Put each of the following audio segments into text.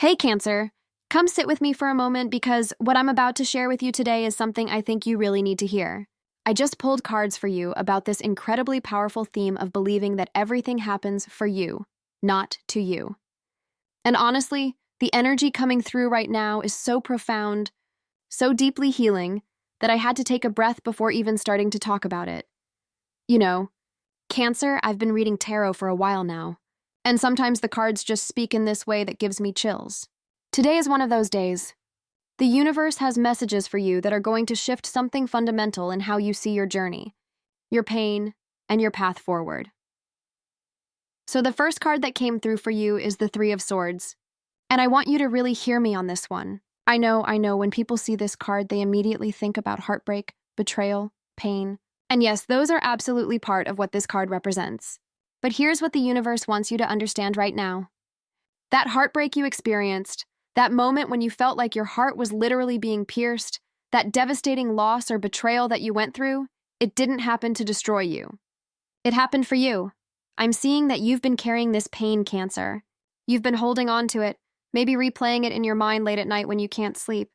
Hey, Cancer. Come sit with me for a moment because what I'm about to share with you today is something I think you really need to hear. I just pulled cards for you about this incredibly powerful theme of believing that everything happens for you, not to you. And honestly, the energy coming through right now is so profound, so deeply healing, that I had to take a breath before even starting to talk about it. You know, Cancer, I've been reading tarot for a while now, and sometimes the cards just speak in this way that gives me chills. Today is one of those days. The universe has messages for you that are going to shift something fundamental in how you see your journey, your pain, and your path forward. So the first card that came through for you is the Three of Swords. And I want you to really hear me on this one. I know, when people see this card, they immediately think about heartbreak, betrayal, pain. And yes, those are absolutely part of what this card represents. But here's what the universe wants you to understand right now. That heartbreak you experienced, that moment when you felt like your heart was literally being pierced, that devastating loss or betrayal that you went through, it didn't happen to destroy you. It happened for you. I'm seeing that you've been carrying this pain, Cancer. You've been holding on to it, maybe replaying it in your mind late at night when you can't sleep.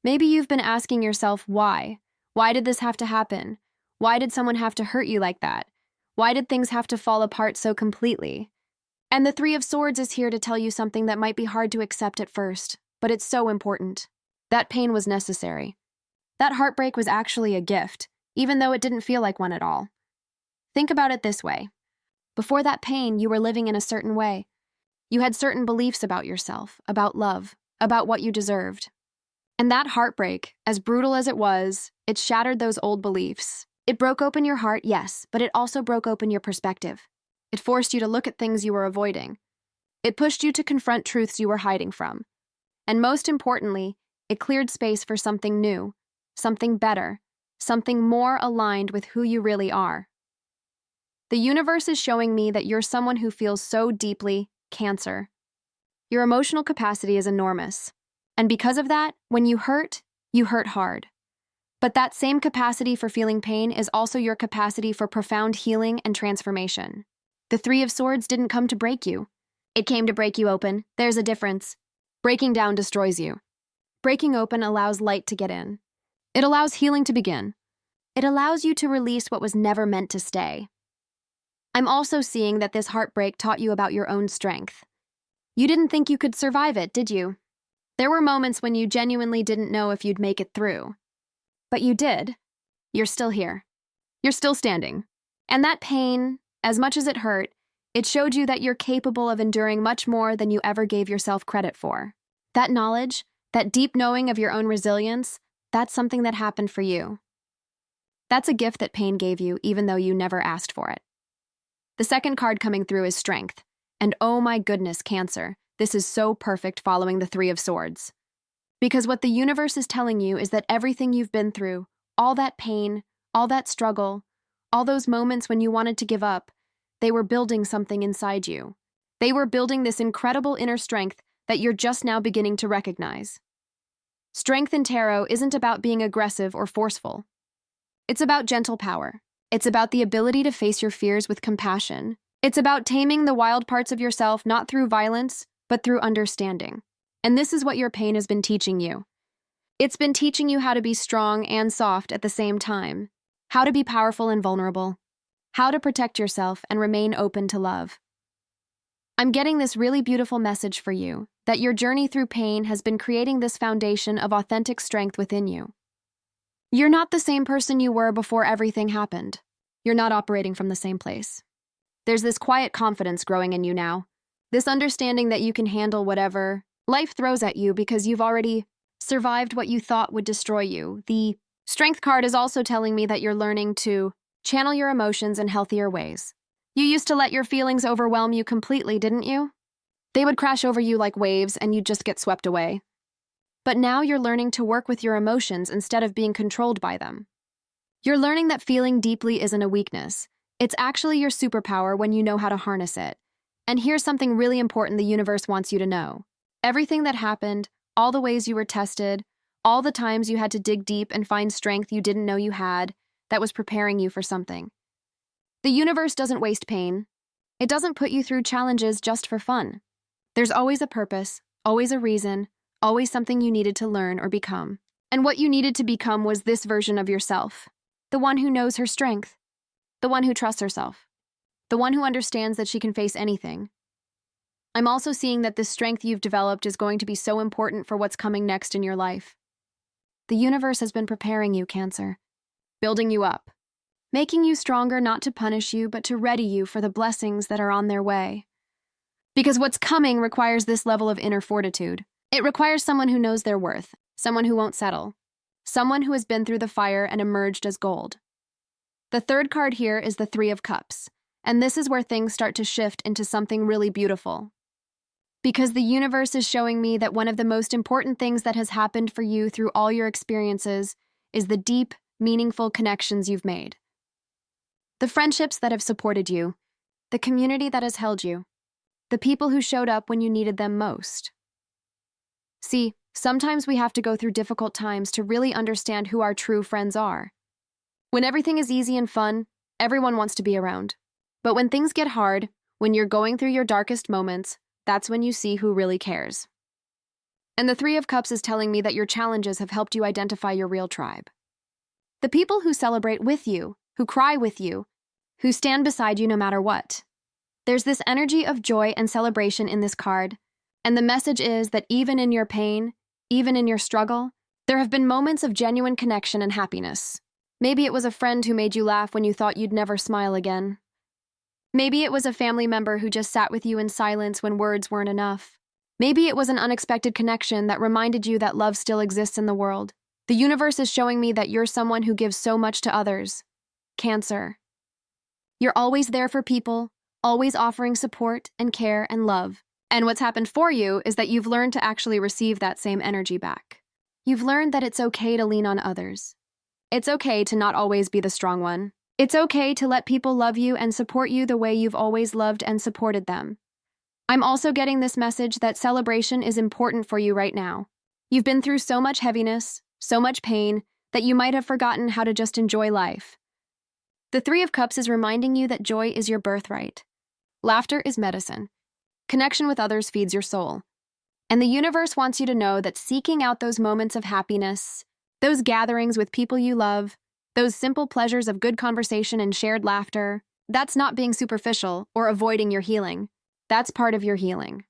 Maybe you've been asking yourself why. Why did this have to happen? Why did someone have to hurt you like that? Why did things have to fall apart so completely? And the Three of Swords is here to tell you something that might be hard to accept at first, but it's so important. That pain was necessary. That heartbreak was actually a gift, even though it didn't feel like one at all. Think about it this way. Before that pain, you were living in a certain way. You had certain beliefs about yourself, about love, about what you deserved. And that heartbreak, as brutal as it was, it shattered those old beliefs. It broke open your heart, yes, but it also broke open your perspective. It forced you to look at things you were avoiding. It pushed you to confront truths you were hiding from. And most importantly, it cleared space for something new, something better, something more aligned with who you really are. The universe is showing me that you're someone who feels so deeply, Cancer. Your emotional capacity is enormous. And because of that, when you hurt hard. But that same capacity for feeling pain is also your capacity for profound healing and transformation. The Three of Swords didn't come to break you. It came to break you open. There's a difference. Breaking down destroys you. Breaking open allows light to get in. It allows healing to begin. It allows you to release what was never meant to stay. I'm also seeing that this heartbreak taught you about your own strength. You didn't think you could survive it, did you? There were moments when you genuinely didn't know if you'd make it through. But you did. You're still here. You're still standing. And that pain, as much as it hurt, it showed you that you're capable of enduring much more than you ever gave yourself credit for. That knowledge, that deep knowing of your own resilience, that's something that happened for you. That's a gift that pain gave you, even though you never asked for it. The second card coming through is Strength. And oh my goodness, Cancer, this is so perfect following the Three of Swords. Because what the universe is telling you is that everything you've been through, all that pain, all that struggle, all those moments when you wanted to give up, they were building something inside you. They were building this incredible inner strength that you're just now beginning to recognize. Strength in tarot isn't about being aggressive or forceful. It's about gentle power. It's about the ability to face your fears with compassion. It's about taming the wild parts of yourself not through violence, but through understanding. And this is what your pain has been teaching you. It's been teaching you how to be strong and soft at the same time, how to be powerful and vulnerable, how to protect yourself and remain open to love. I'm getting this really beautiful message for you, that your journey through pain has been creating this foundation of authentic strength within you. You're not the same person you were before everything happened. You're not operating from the same place. There's this quiet confidence growing in you now, this understanding that you can handle whatever life throws at you because you've already survived what you thought would destroy you. The Strength card is also telling me that you're learning to channel your emotions in healthier ways. You used to let your feelings overwhelm you completely, didn't you? They would crash over you like waves and you'd just get swept away. But now you're learning to work with your emotions instead of being controlled by them. You're learning that feeling deeply isn't a weakness. It's actually your superpower when you know how to harness it. And here's something really important the universe wants you to know. Everything that happened, all the ways you were tested, all the times you had to dig deep and find strength you didn't know you had, that was preparing you for something. The universe doesn't waste pain. It doesn't put you through challenges just for fun. There's always a purpose, always a reason, always something you needed to learn or become. And what you needed to become was this version of yourself, the one who knows her strength, the one who trusts herself, the one who understands that she can face anything. I'm also seeing that this strength you've developed is going to be so important for what's coming next in your life. The universe has been preparing you, Cancer, building you up, making you stronger not to punish you, but to ready you for the blessings that are on their way. Because what's coming requires this level of inner fortitude. It requires someone who knows their worth, someone who won't settle, someone who has been through the fire and emerged as gold. The third card here is the Three of Cups, and this is where things start to shift into something really beautiful. Because the universe is showing me that one of the most important things that has happened for you through all your experiences is the deep, meaningful connections you've made. The friendships that have supported you, the community that has held you, the people who showed up when you needed them most. See, sometimes we have to go through difficult times to really understand who our true friends are. When everything is easy and fun, everyone wants to be around. But when things get hard, when you're going through your darkest moments, that's when you see who really cares. And the Three of Cups is telling me that your challenges have helped you identify your real tribe. The people who celebrate with you, who cry with you, who stand beside you no matter what. There's this energy of joy and celebration in this card, and the message is that even in your pain, even in your struggle, there have been moments of genuine connection and happiness. Maybe it was a friend who made you laugh when you thought you'd never smile again. Maybe it was a family member who just sat with you in silence when words weren't enough. Maybe it was an unexpected connection that reminded you that love still exists in the world. The universe is showing me that you're someone who gives so much to others. Cancer. You're always there for people, always offering support and care and love. And what's happened for you is that you've learned to actually receive that same energy back. You've learned that it's okay to lean on others. It's okay to not always be the strong one. It's okay to let people love you and support you the way you've always loved and supported them. I'm also getting this message that celebration is important for you right now. You've been through so much heaviness, so much pain, that you might have forgotten how to just enjoy life. The Three of Cups is reminding you that joy is your birthright. Laughter is medicine. Connection with others feeds your soul. And the universe wants you to know that seeking out those moments of happiness, those gatherings with people you love, those simple pleasures of good conversation and shared laughter, that's not being superficial or avoiding your healing. That's part of your healing.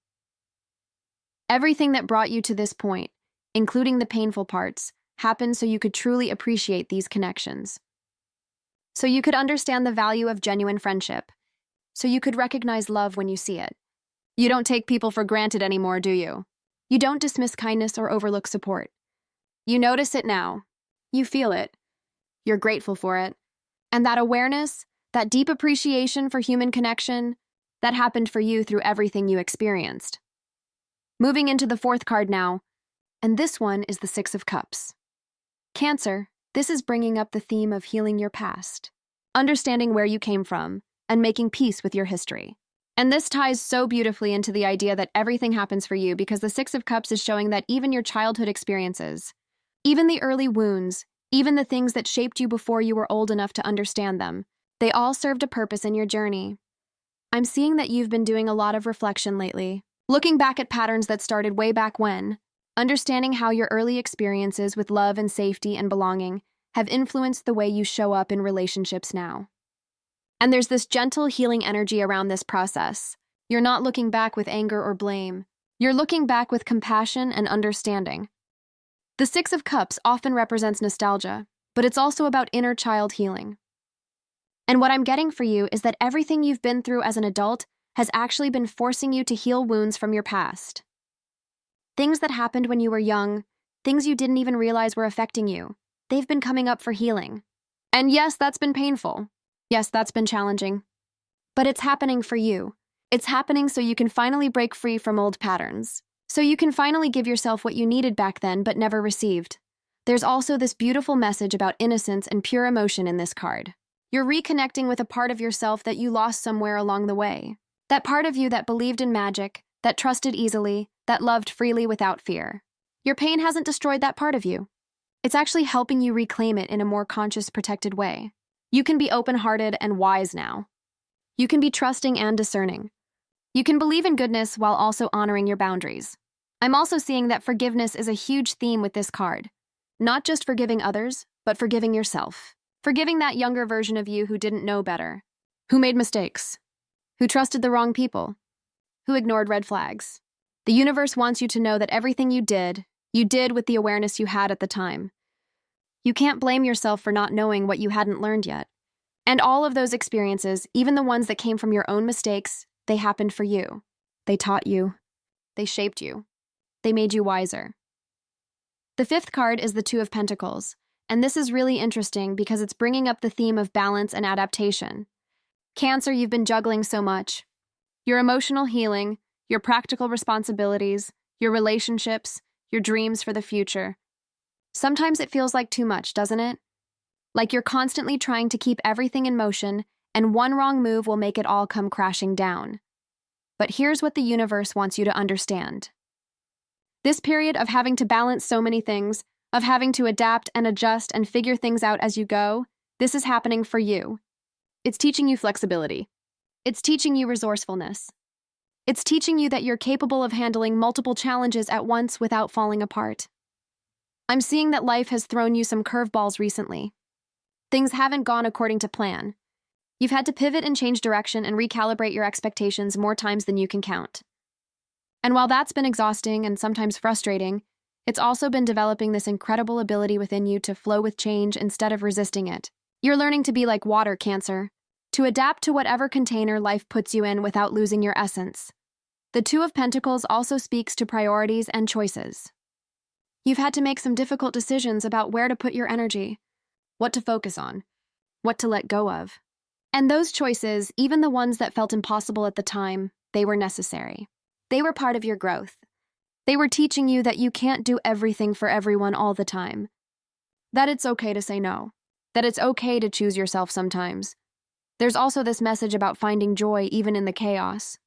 Everything that brought you to this point, including the painful parts, happened so you could truly appreciate these connections. So you could understand the value of genuine friendship. So you could recognize love when you see it. You don't take people for granted anymore, do you? You don't dismiss kindness or overlook support. You notice it now. You feel it. You're grateful for it. And that awareness, that deep appreciation for human connection, that happened for you through everything you experienced. Moving into the fourth card now, and this one is the Six of Cups. Cancer, this is bringing up the theme of healing your past, understanding where you came from, and making peace with your history. And this ties so beautifully into the idea that everything happens for you because the Six of Cups is showing that even your childhood experiences, even the early wounds, even the things that shaped you before you were old enough to understand them, they all served a purpose in your journey. I'm seeing that you've been doing a lot of reflection lately, looking back at patterns that started way back when, understanding how your early experiences with love and safety and belonging have influenced the way you show up in relationships now. And there's this gentle healing energy around this process. You're not looking back with anger or blame. You're looking back with compassion and understanding. The Six of Cups often represents nostalgia, but it's also about inner child healing. And what I'm getting for you is that everything you've been through as an adult has actually been forcing you to heal wounds from your past. Things that happened when you were young, things you didn't even realize were affecting you, they've been coming up for healing. And yes, that's been painful. Yes, that's been challenging. But it's happening for you. It's happening so you can finally break free from old patterns. So you can finally give yourself what you needed back then but never received. There's also this beautiful message about innocence and pure emotion in this card. You're reconnecting with a part of yourself that you lost somewhere along the way. That part of you that believed in magic, that trusted easily, that loved freely without fear. Your pain hasn't destroyed that part of you. It's actually helping you reclaim it in a more conscious, protected way. You can be open-hearted and wise now. You can be trusting and discerning. You can believe in goodness while also honoring your boundaries. I'm also seeing that forgiveness is a huge theme with this card. Not just forgiving others, but forgiving yourself. Forgiving that younger version of you who didn't know better, who made mistakes, who trusted the wrong people, who ignored red flags. The universe wants you to know that everything you did with the awareness you had at the time. You can't blame yourself for not knowing what you hadn't learned yet. And all of those experiences, even the ones that came from your own mistakes, they happened for you. They taught you. They shaped you. They made you wiser. The fifth card is the Two of Pentacles, and this is really interesting because it's bringing up the theme of balance and adaptation. Cancer, you've been juggling so much. Your emotional healing, your practical responsibilities, your relationships, your dreams for the future. Sometimes it feels like too much, doesn't it? Like you're constantly trying to keep everything in motion, and one wrong move will make it all come crashing down. But here's what the universe wants you to understand. This period of having to balance so many things, of having to adapt and adjust and figure things out as you go, this is happening for you. It's teaching you flexibility. It's teaching you resourcefulness. It's teaching you that you're capable of handling multiple challenges at once without falling apart. I'm seeing that life has thrown you some curveballs recently. Things haven't gone according to plan. You've had to pivot and change direction and recalibrate your expectations more times than you can count. And while that's been exhausting and sometimes frustrating, it's also been developing this incredible ability within you to flow with change instead of resisting it. You're learning to be like water, Cancer, to adapt to whatever container life puts you in without losing your essence. The Two of Pentacles also speaks to priorities and choices. You've had to make some difficult decisions about where to put your energy, what to focus on, what to let go of. And those choices, even the ones that felt impossible at the time, they were necessary. They were part of your growth. They were teaching you that you can't do everything for everyone all the time. That it's okay to say no. That it's okay to choose yourself sometimes. There's also this message about finding joy even in the chaos.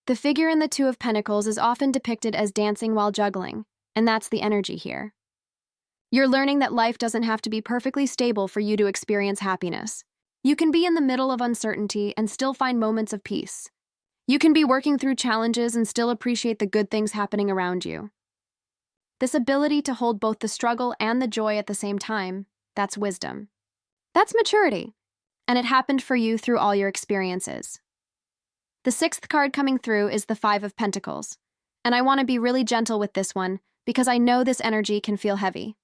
The figure in the Two of Pentacles is often depicted as dancing while juggling, and that's the energy here. You're learning that life doesn't have to be perfectly stable for you to experience happiness. You can be in the middle of uncertainty and still find moments of peace. You can be working through challenges and still appreciate the good things happening around you. This ability to hold both the struggle and the joy at the same time, that's wisdom. That's maturity. And it happened for you through all your experiences. The sixth card coming through is the Five of Pentacles. And I want to be really gentle with this one because I know this energy can feel heavy.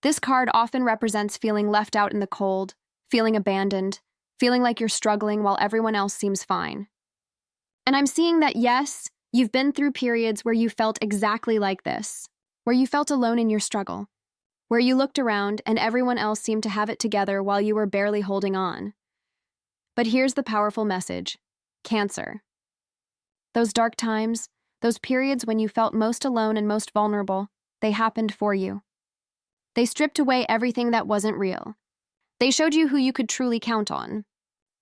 This card often represents feeling left out in the cold, feeling abandoned, feeling like you're struggling while everyone else seems fine. And I'm seeing that, yes, you've been through periods where you felt exactly like this, where you felt alone in your struggle, where you looked around and everyone else seemed to have it together while you were barely holding on. But here's the powerful message, Cancer. Those dark times, those periods when you felt most alone and most vulnerable, they happened for you. They stripped away everything that wasn't real. They showed you who you could truly count on.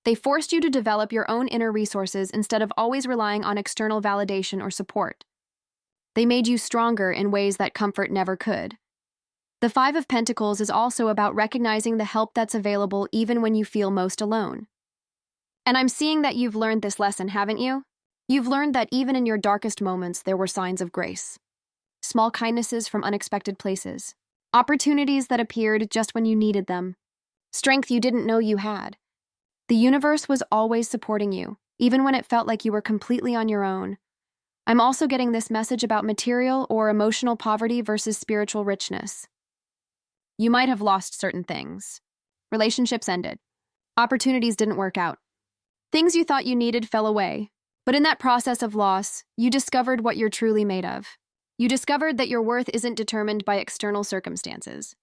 They forced you to develop your own inner resources instead of always relying on external validation or support. They made you stronger in ways that comfort never could. The Five of Pentacles is also about recognizing the help that's available even when you feel most alone. And I'm seeing that you've learned this lesson, haven't you? You've learned that even in your darkest moments, there were signs of grace. Small kindnesses from unexpected places. Opportunities that appeared just when you needed them. Strength you didn't know you had. The universe was always supporting you, even when it felt like you were completely on your own. I'm also getting this message about material or emotional poverty versus spiritual richness. You might have lost certain things. Relationships ended. Opportunities didn't work out. Things you thought you needed fell away. But in that process of loss, you discovered what you're truly made of. You discovered that your worth isn't determined by external circumstances.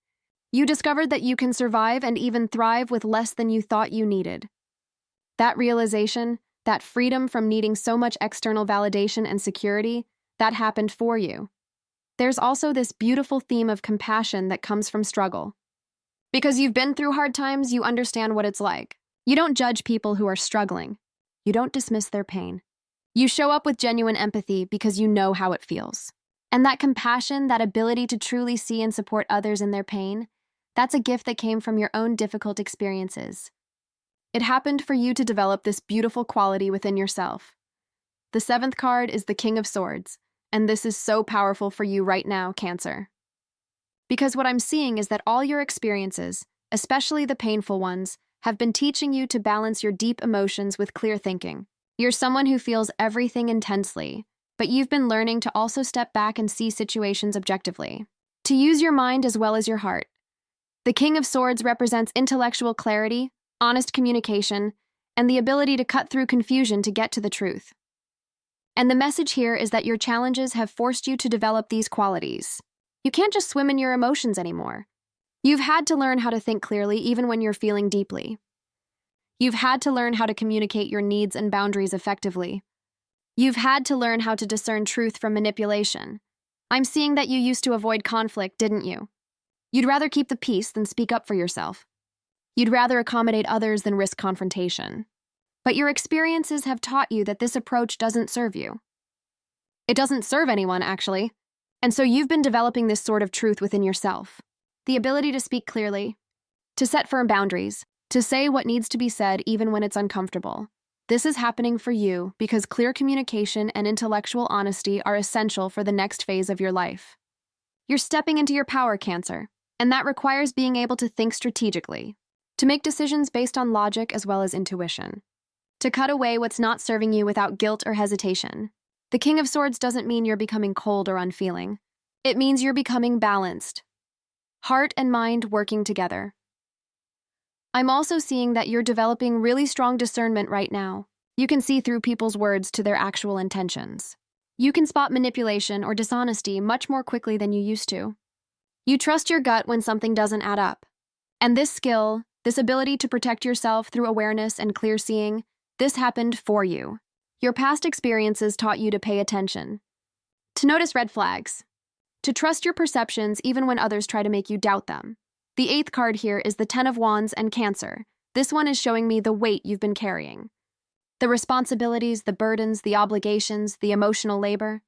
You discovered that you can survive and even thrive with less than you thought you needed. That realization, that freedom from needing so much external validation and security, that happened for you. There's also this beautiful theme of compassion that comes from struggle. Because you've been through hard times, you understand what it's like. You don't judge people who are struggling. You don't dismiss their pain. You show up with genuine empathy because you know how it feels. And that compassion, that ability to truly see and support others in their pain, that's a gift that came from your own difficult experiences. It happened for you to develop this beautiful quality within yourself. The seventh card is the King of Swords, And this is so powerful for you right now, Cancer. Because what I'm seeing is that all your experiences, especially the painful ones, have been teaching you to balance your deep emotions with clear thinking. You're someone who feels everything intensely, but you've been learning to also step back and see situations objectively, to use your mind as well as your heart. The King of Swords represents intellectual clarity, honest communication, and the ability to cut through confusion to get to the truth. And the message here is that your challenges have forced you to develop these qualities. You can't just swim in your emotions anymore. You've had to learn how to think clearly even when you're feeling deeply. You've had to learn how to communicate your needs and boundaries effectively. You've had to learn how to discern truth from manipulation. I'm seeing that you used to avoid conflict, didn't you? You'd rather keep the peace than speak up for yourself. You'd rather accommodate others than risk confrontation. But your experiences have taught you that this approach doesn't serve you. It doesn't serve anyone, actually. And so you've been developing this sort of truth within yourself. The ability to speak clearly, to set firm boundaries, to say what needs to be said even when it's uncomfortable. This is happening for you because clear communication and intellectual honesty are essential for the next phase of your life. You're stepping into your power, Cancer, and that requires being able to think strategically, to make decisions based on logic as well as intuition, to cut away what's not serving you without guilt or hesitation. The King of Swords doesn't mean you're becoming cold or unfeeling. It means you're becoming balanced. Heart and mind working together. I'm also seeing that you're developing really strong discernment right now. You can see through people's words to their actual intentions. You can spot manipulation or dishonesty much more quickly than you used to. You trust your gut when something doesn't add up. And this skill, this ability to protect yourself through awareness and clear seeing, this happened for you. Your past experiences taught you to pay attention, to notice red flags, to trust your perceptions even when others try to make you doubt them. The 8th card here is the 10 of Wands and Cancer. This one is showing me the weight you've been carrying. The responsibilities, the burdens, the obligations, the emotional labor.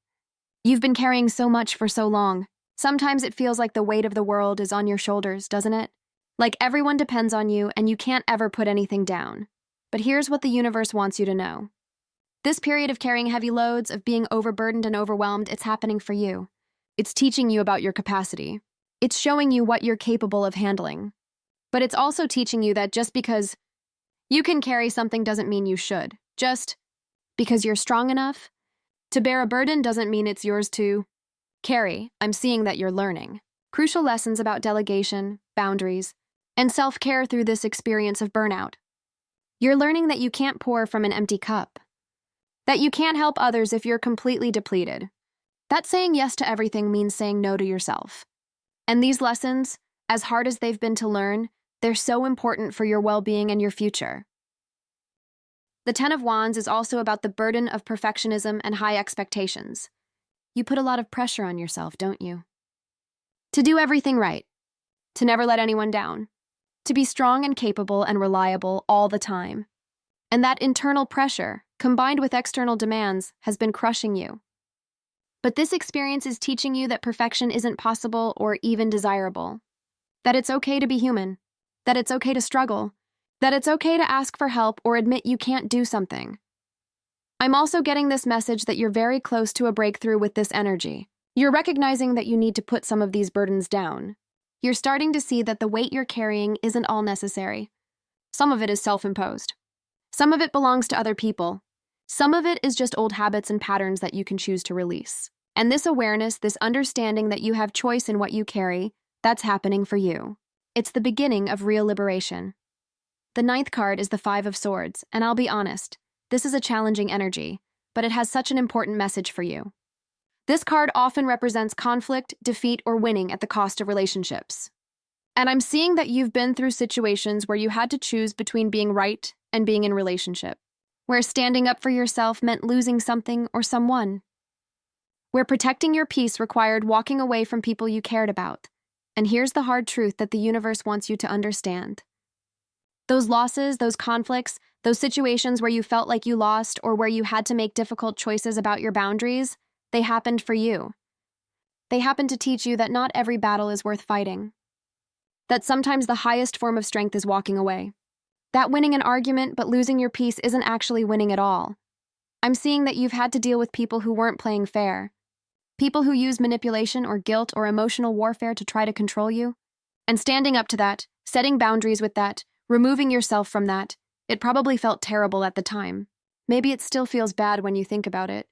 You've been carrying so much for so long. Sometimes it feels like the weight of the world is on your shoulders, doesn't it? Like everyone depends on you and you can't ever put anything down. But here's what the universe wants you to know. This period of carrying heavy loads, of being overburdened and overwhelmed, it's happening for you. It's teaching you about your capacity. It's showing you what you're capable of handling. But it's also teaching you that just because you can carry something doesn't mean you should. Just because you're strong enough to bear a burden doesn't mean it's yours to carry. I'm seeing that you're learning crucial lessons about delegation, boundaries, and self-care through this experience of burnout. You're learning that you can't pour from an empty cup, that you can't help others if you're completely depleted. That saying yes to everything means saying no to yourself. And these lessons, as hard as they've been to learn, they're so important for your well-being and your future. The 10 of Wands is also about the burden of perfectionism and high expectations. You put a lot of pressure on yourself, don't you? To do everything right, to never let anyone down, to be strong and capable and reliable all the time. And that internal pressure, combined with external demands, has been crushing you. But this experience is teaching you that perfection isn't possible or even desirable. That it's okay to be human. That it's okay to struggle. That it's okay to ask for help or admit you can't do something. I'm also getting this message that you're very close to a breakthrough with this energy. You're recognizing that you need to put some of these burdens down. You're starting to see that the weight you're carrying isn't all necessary. Some of it is self-imposed. Some of it belongs to other people. Some of it is just old habits and patterns that you can choose to release. And this awareness, this understanding that you have choice in what you carry, that's happening for you. It's the beginning of real liberation. The 9th card is the 5 of Swords, and I'll be honest, this is a challenging energy, but it has such an important message for you. This card often represents conflict, defeat, or winning at the cost of relationships. And I'm seeing that you've been through situations where you had to choose between being right and being in relationship, where standing up for yourself meant losing something or someone, where protecting your peace required walking away from people you cared about. And here's the hard truth that the universe wants you to understand. Those losses, those conflicts, those situations where you felt like you lost or where you had to make difficult choices about your boundaries, they happened for you. They happened to teach you that not every battle is worth fighting. That sometimes the highest form of strength is walking away. That winning an argument but losing your peace isn't actually winning at all. I'm seeing that you've had to deal with people who weren't playing fair. People who use manipulation or guilt or emotional warfare to try to control you. And standing up to that, setting boundaries with that, removing yourself from that, it probably felt terrible at the time. Maybe it still feels bad when you think about it.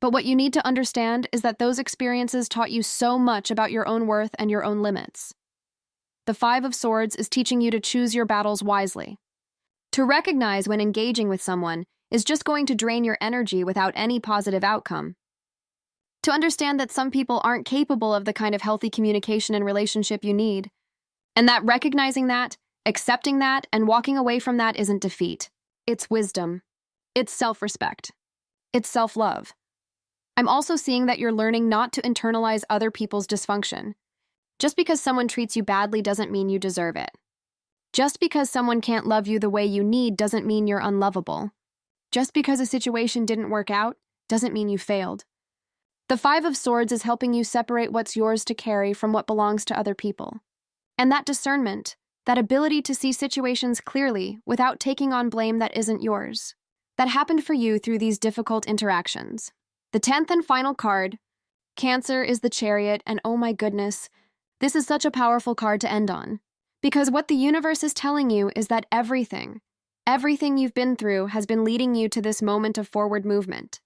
But what you need to understand is that those experiences taught you so much about your own worth and your own limits. The Five of Swords is teaching you to choose your battles wisely. To recognize when engaging with someone is just going to drain your energy without any positive outcome. To understand that some people aren't capable of the kind of healthy communication and relationship you need. And that recognizing that, accepting that, and walking away from that isn't defeat. It's wisdom. It's self-respect. It's self-love. I'm also seeing that you're learning not to internalize other people's dysfunction. Just because someone treats you badly doesn't mean you deserve it. Just because someone can't love you the way you need doesn't mean you're unlovable. Just because a situation didn't work out doesn't mean you failed. The Five of Swords is helping you separate what's yours to carry from what belongs to other people. And that discernment, that ability to see situations clearly without taking on blame that isn't yours, that happened for you through these difficult interactions. The 10th and final card, Cancer, is the Chariot, and oh my goodness, this is such a powerful card to end on. Because what the universe is telling you is that everything you've been through has been leading you to this moment of forward movement.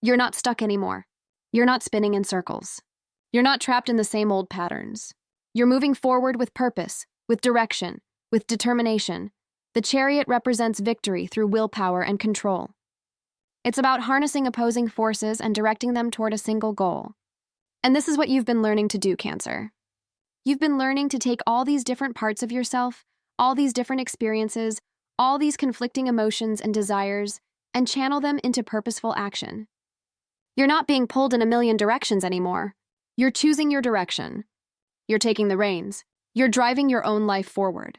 You're not stuck anymore. You're not spinning in circles. You're not trapped in the same old patterns. You're moving forward with purpose, with direction, with determination. The Chariot represents victory through willpower and control. It's about harnessing opposing forces and directing them toward a single goal. And this is what you've been learning to do, Cancer. You've been learning to take all these different parts of yourself, all these different experiences, all these conflicting emotions and desires, and channel them into purposeful action. You're not being pulled in a million directions anymore. You're choosing your direction. You're taking the reins. You're driving your own life forward.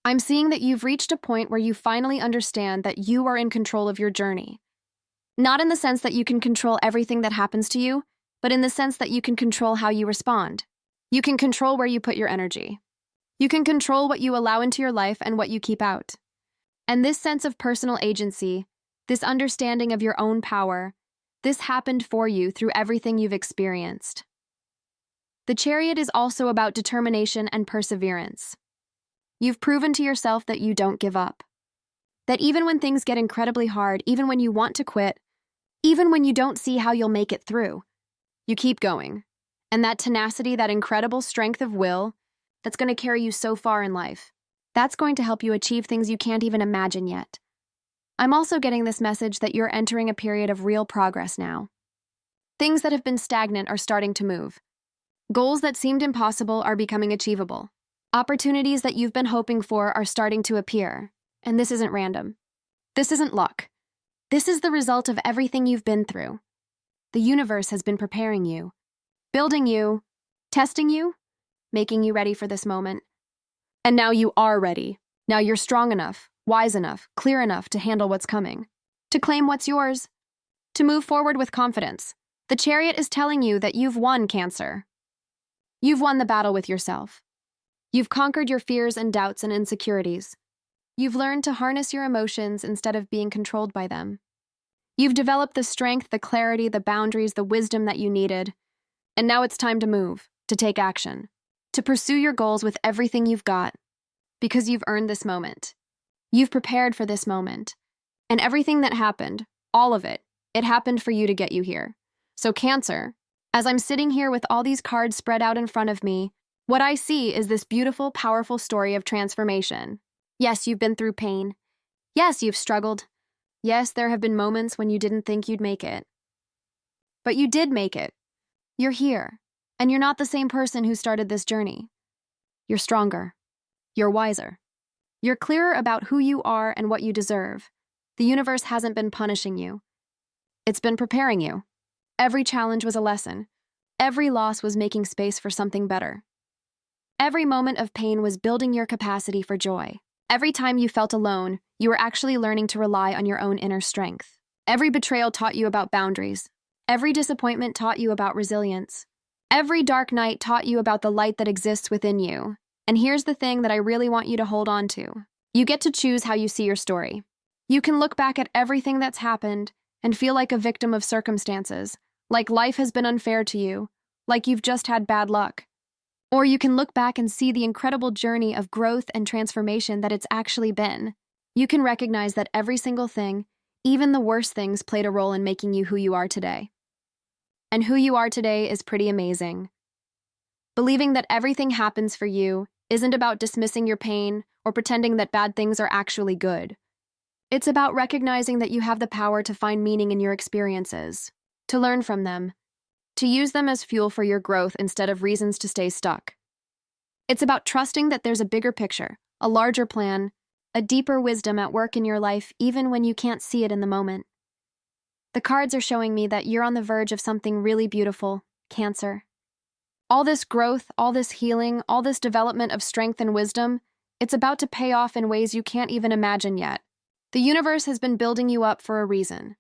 I'm seeing that you've reached a point where you finally understand that you are in control of your journey. Not in the sense that you can control everything that happens to you, but in the sense that you can control how you respond. You can control where you put your energy. You can control what you allow into your life and what you keep out. And this sense of personal agency, this understanding of your own power, this happened for you through everything you've experienced. The Chariot is also about determination and perseverance. You've proven to yourself that you don't give up. That even when things get incredibly hard, even when you want to quit, even when you don't see how you'll make it through, you keep going. And that tenacity, that incredible strength of will, that's going to carry you so far in life, that's going to help you achieve things you can't even imagine yet. I'm also getting this message that you're entering a period of real progress now. Things that have been stagnant are starting to move. Goals that seemed impossible are becoming achievable. Opportunities that you've been hoping for are starting to appear. And this isn't random. This isn't luck. This is the result of everything you've been through. The universe has been preparing you, building you, testing you, making you ready for this moment. And now you are ready. Now you're strong enough, wise enough, clear enough to handle what's coming, to claim what's yours, to move forward with confidence. The Chariot is telling you that you've won, Cancer. You've won the battle with yourself. You've conquered your fears and doubts and insecurities. You've learned to harness your emotions instead of being controlled by them. You've developed the strength, the clarity, the boundaries, the wisdom that you needed. And now it's time to move, to take action, to pursue your goals with everything you've got, because you've earned this moment. You've prepared for this moment. And everything that happened, all of it, it happened for you to get you here. So Cancer, as I'm sitting here with all these cards spread out in front of me, what I see is this beautiful, powerful story of transformation. Yes, you've been through pain. Yes, you've struggled. Yes, there have been moments when you didn't think you'd make it. But you did make it. You're here, and you're not the same person who started this journey. You're stronger. You're wiser. You're clearer about who you are and what you deserve. The universe hasn't been punishing you. It's been preparing you. Every challenge was a lesson. Every loss was making space for something better. Every moment of pain was building your capacity for joy. Every time you felt alone, you were actually learning to rely on your own inner strength. Every betrayal taught you about boundaries. Every disappointment taught you about resilience. Every dark night taught you about the light that exists within you. And here's the thing that I really want you to hold on to. You get to choose how you see your story. You can look back at everything that's happened and feel like a victim of circumstances, like life has been unfair to you, like you've just had bad luck. Or you can look back and see the incredible journey of growth and transformation that it's actually been. You can recognize that every single thing, even the worst things, played a role in making you who you are today. And who you are today is pretty amazing. Believing that everything happens for you isn't about dismissing your pain or pretending that bad things are actually good. It's about recognizing that you have the power to find meaning in your experiences, to learn from them, to use them as fuel for your growth instead of reasons to stay stuck. It's about trusting that there's a bigger picture, a larger plan, a deeper wisdom at work in your life even when you can't see it in the moment. The cards are showing me that you're on the verge of something really beautiful, Cancer. All this growth, all this healing, all this development of strength and wisdom, it's about to pay off in ways you can't even imagine yet. The universe has been building you up for a reason.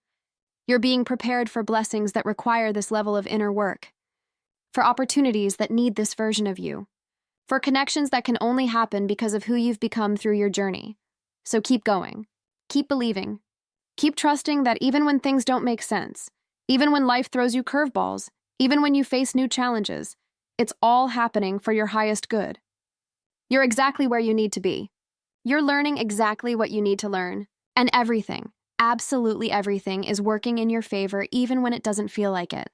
You're being prepared for blessings that require this level of inner work, for opportunities that need this version of you, for connections that can only happen because of who you've become through your journey. So keep going. Keep believing. Keep trusting that even when things don't make sense, even when life throws you curveballs, even when you face new challenges, it's all happening for your highest good. You're exactly where you need to be. You're learning exactly what you need to learn. And everything, absolutely everything, is working in your favor even when it doesn't feel like it.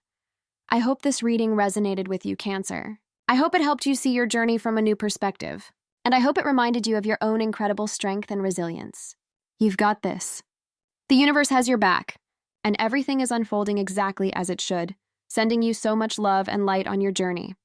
I hope this reading resonated with you, Cancer. I hope it helped you see your journey from a new perspective. And I hope it reminded you of your own incredible strength and resilience. You've got this. The universe has your back, and everything is unfolding exactly as it should, sending you so much love and light on your journey.